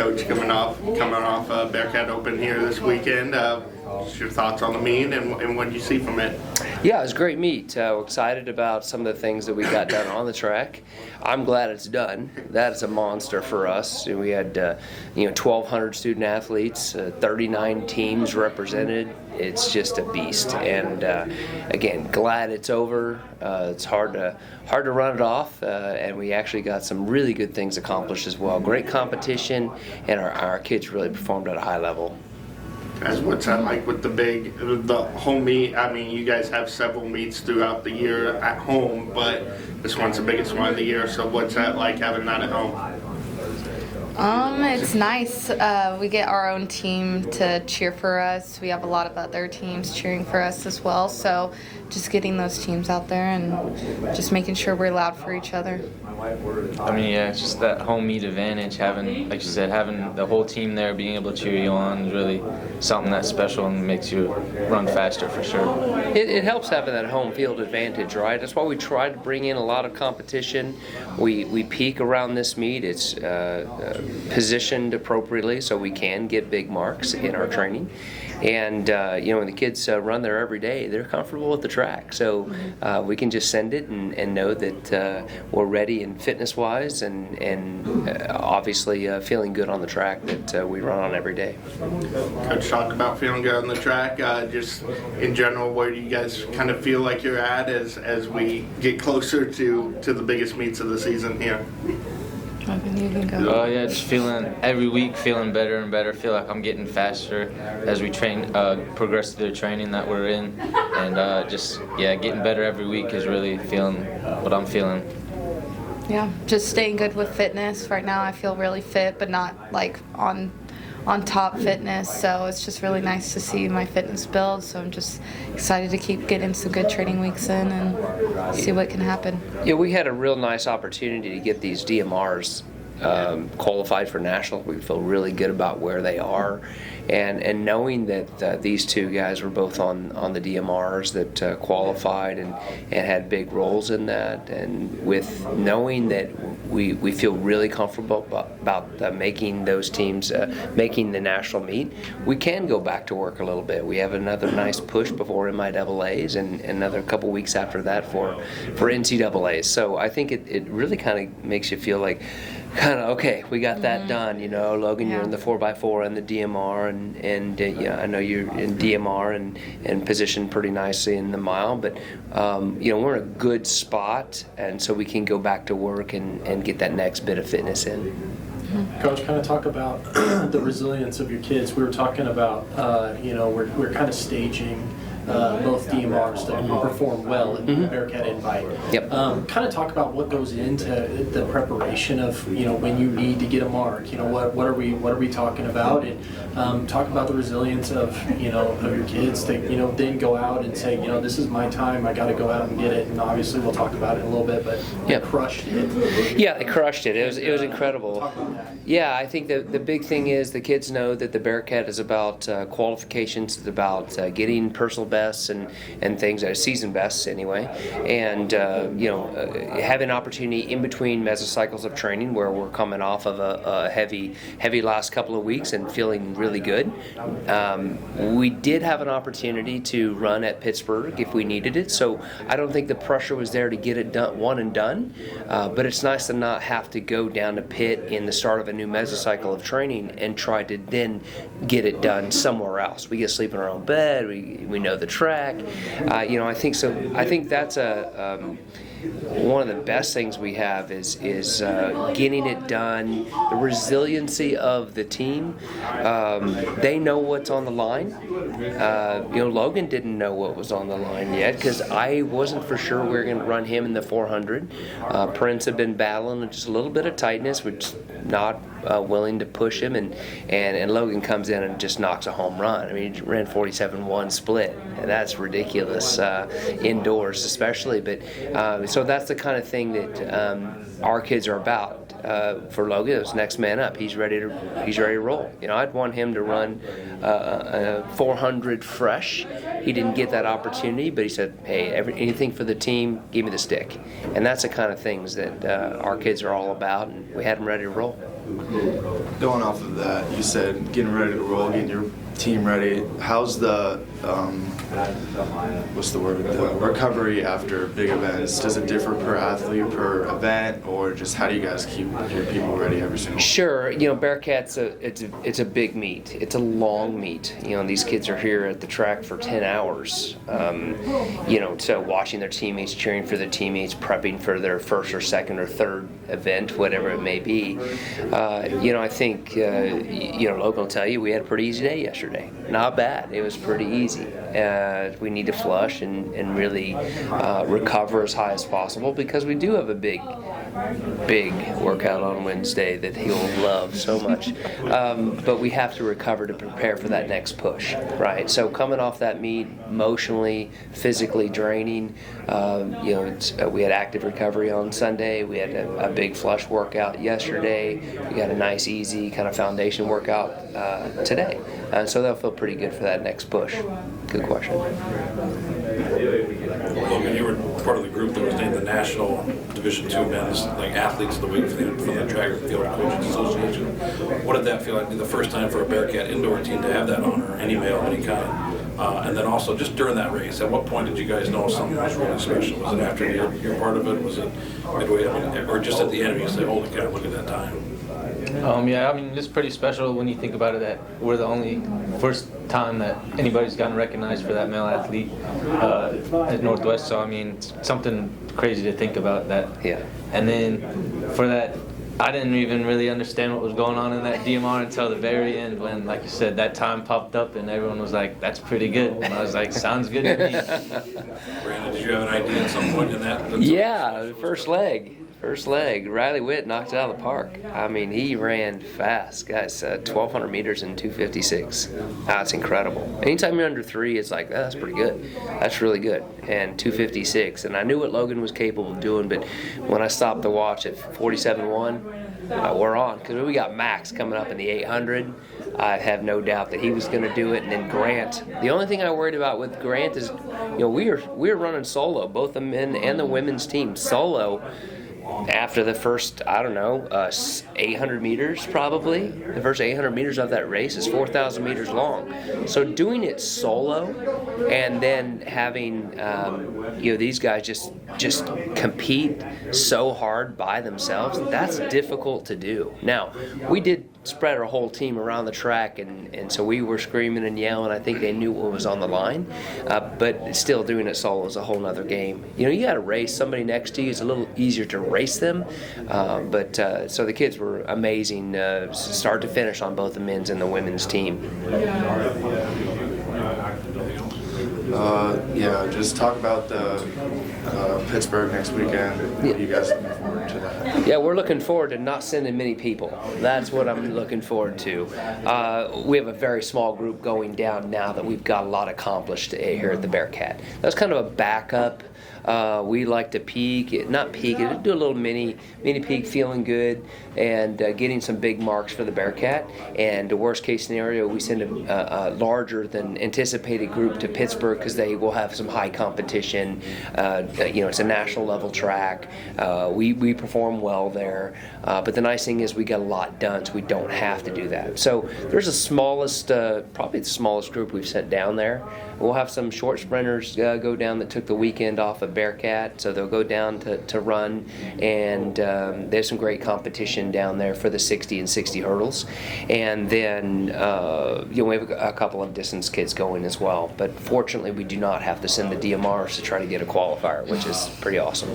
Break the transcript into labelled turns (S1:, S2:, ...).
S1: Coach, coming off Bearcat Open here this weekend. What's your thoughts on the meet and what do you see from it?
S2: Yeah, it was a great meet. We're excited about some of the things that we got done on the track. I'm glad it's done. That's a monster for us. We had 1,200 student athletes, 39 teams represented. It's just a beast. And again, glad it's over. It's hard to run it off, and we actually got some really good things accomplished as well. Great competition, and our kids really performed at a high level.
S1: Guys, what's that like with the home meet? I mean, you guys have several meets throughout the year at home, but this one's the biggest one of the year. So what's that like having that at home?
S3: It's nice. We get our own team to cheer for us. We have a lot of other teams cheering for us as well. So just getting those teams out there and just making sure we're loud for each other.
S4: I mean, yeah, it's just that home meet advantage, having, like you said, having the whole team there, being able to cheer you on is really something that's special and makes you run faster for sure.
S2: It helps having that home field advantage, right? That's why we try to bring in a lot of competition. We peak around this meet. It's positioned appropriately so we can get big marks in our training. And when the kids run there every day, they're comfortable with the track. So we can just send it and know that we're ready and fitness-wise and obviously feeling good on the track that we run on every day.
S1: Coach talked about feeling good on the track. Just in general, where do you guys kind of feel like you're at as we get closer to the biggest meets of the season here?
S4: Yeah, just feeling every week, feeling better and better. Feel like I'm getting faster as we train, progress through the training that we're in, and getting better every week is really feeling what I'm feeling.
S3: Yeah, just staying good with fitness. Right now, I feel really fit, but not like on top fitness. So it's just really nice to see my fitness build. So I'm just excited to keep getting some good training weeks in and see what can happen.
S2: Yeah, we had a real nice opportunity to get these DMRs qualified for national. We feel really good about where they are, and knowing that these two guys were both on the DMRs that qualified and had big roles in that, and with knowing that we feel really comfortable about making those teams making the national meet, we can go back to work a little bit. We have another nice push before MIAAs and another couple weeks after that for NCAAs. So I think it really kind of makes you feel like okay, we got that done. Logan, you're in the 4x4 and the DMR, and I know you're in DMR and positioned pretty nicely in the mile, but we're in a good spot, and so we can go back to work and get that next bit of fitness in.
S5: Coach, kind of talk about the resilience of your kids. We were talking about, we're kind of staging both DMRs to perform well in the Bearcat invite.
S2: Yep.
S5: Kind of talk about what goes into the preparation of when you need to get a mark. What are we talking about, and talk about the resilience of your kids to then go out and say this is my time. I got to go out and get it. And obviously we'll talk about it in a little bit, but they crushed it.
S2: Yeah, they crushed it. It was incredible.
S5: Talk about that.
S2: Yeah, I think the big thing is the kids know that the Bearcat is about qualifications. It's about getting personal bests and things, season bests anyway, and having an opportunity in between mesocycles of training where we're coming off of a heavy last couple of weeks and feeling really good. We did have an opportunity to run at Pittsburgh if we needed it, so I don't think the pressure was there to get it done, one and done, but it's nice to not have to go down to Pitt in the start of a new mesocycle of training and try to then get it done somewhere else. We get to sleep in our own bed, we know the track. I think so. I think that's one of the best things we have is getting it done. The resiliency of the team. They know what's on the line. Logan didn't know what was on the line yet because I wasn't for sure we were going to run him in the 400. Prince had been battling just a little bit of tightness, which not willing to push him, and Logan comes in and just knocks a home run. I mean, he ran 47-1 split, and that's ridiculous indoors especially. But so that's the kind of thing that our kids are about. For Logan, it was next man up. He's ready to roll. I'd want him to run 400 fresh. He didn't get that opportunity, but he said, "Hey, anything for the team, give me the stick." And that's the kind of things that our kids are all about, and we had them ready to roll.
S6: Going off of that, you said getting ready to roll, getting your team ready. How's the what's the word? The recovery after big events. Does it differ per athlete, per event, or just how do you guys keep your people ready every single?
S2: Sure, Bearcat's it's a big meet. It's a long meet. These kids are here at the track for 10 hours. So watching their teammates, cheering for their teammates, prepping for their first or second or third event, whatever it may be. I think Logan will tell you we had a pretty easy day yesterday. Not bad. It was pretty easy. We need to flush and really recover as high as possible because we do have a big workout on Wednesday that he'll love so much. But we have to recover to prepare for that next push, right? So coming off that meet, emotionally, physically draining, we had active recovery on Sunday. We had a big flush workout yesterday. We got a nice, easy kind of foundation workout today. So they'll feel pretty good for that next push. Good question.
S7: Logan, you were part of the group that was named the National Division II Men's Athletes of the Week from the Track and Field Coaches Association. What did that feel like? The first time for a Bearcat indoor team to have that honor, any male of any kind. And then also, just during that race, at what point did you guys know something was really special? Was it after you're part of it? Was it midway, or just at the end you say, holy cow, look at that time?
S4: It's pretty special when you think about it that we're the only first time that anybody's gotten recognized for that male athlete at Northwest. So, it's something crazy to think about that.
S2: Yeah.
S4: And then for that, I didn't even really understand what was going on in that DMR until the very end when, like you said, that time popped up and everyone was like, that's pretty good. And I was like, sounds good to me.
S7: Brandon, did you have an idea at some point in that?
S2: Yeah, the first leg. Riley Witt knocked it out of the park. He ran fast. Guys, 1,200 meters in 2:56. That's incredible. Anytime you're under 3, it's like, that's pretty good. That's really good. And 2:56. And I knew what Logan was capable of doing, but when I stopped the watch at 47.1, we're on. Because we got Max coming up in the 800. I have no doubt that he was going to do it. And then Grant. The only thing I worried about with Grant is, we were running solo, both the men and the women's team. Solo. After the first, 800 meters probably. The first 800 meters of that race is 4,000 meters long. So doing it solo and then having, these guys just compete so hard by themselves, that's difficult to do. Now, we did spread our whole team around the track, and so we were screaming and yelling. I think they knew what was on the line, but still doing it solo is a whole nother game. You got to race somebody next to you. It's a little easier to race them, so the kids were amazing, start to finish on both the men's and the women's team.
S6: Just talk about the Pittsburgh next weekend. What are you guys looking forward to that?
S2: Yeah, we're looking forward to not sending many people. That's what I'm looking forward to. We have a very small group going down now that we've got a lot accomplished here at the Bearcat. That's kind of a backup. We like to do a little mini peak, feeling good, and getting some big marks for the Bearcat. And the worst case scenario, we send a larger than anticipated group to Pittsburgh because they will have some high competition. It's a national level track. We perform well there, but the nice thing is we get a lot done, so we don't have to do that. So there's probably the smallest group we've sent down there. We'll have some short sprinters go down that took the weekend off of Bearcat, so they'll go down to run, and there's some great competition down there for the 60 and 60 hurdles. And then we have a couple of distance kids going as well. But fortunately, we do not have to send the DMRs to try to get a qualifier, which is pretty awesome.